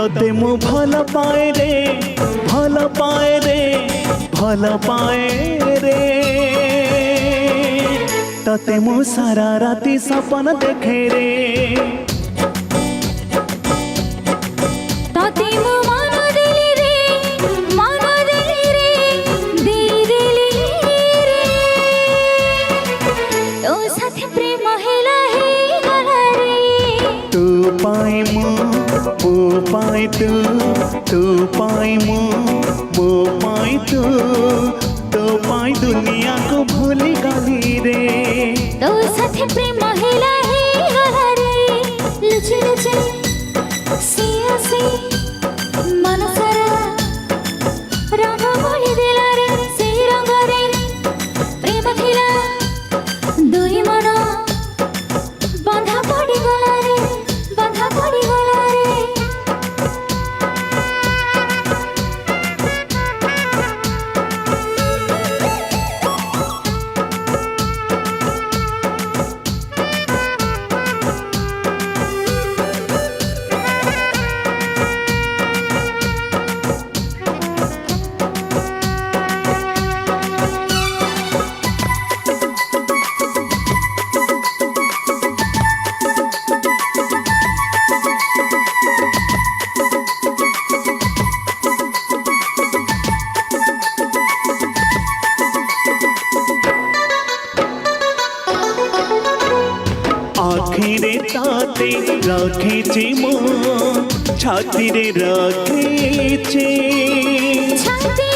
तते मु भल पाए रे भल पाए रे भल पाए रे तते मु सारा राति सपन देखे रे पाई मो पाई तू पाई मो पाई तो पाई दुनिया को भूली गली रे तो साथे प्रेम महिला ही गला रे लुचे लुचे सिया से मन सारा रंग बोली दिला रे से रंग रे प्रेम थिला दुई मन बंधा पड़ी गला रे बंधा पड़ी गला रे आखिरे ताते रखेছি মো ছাতিরে রखेছি छाती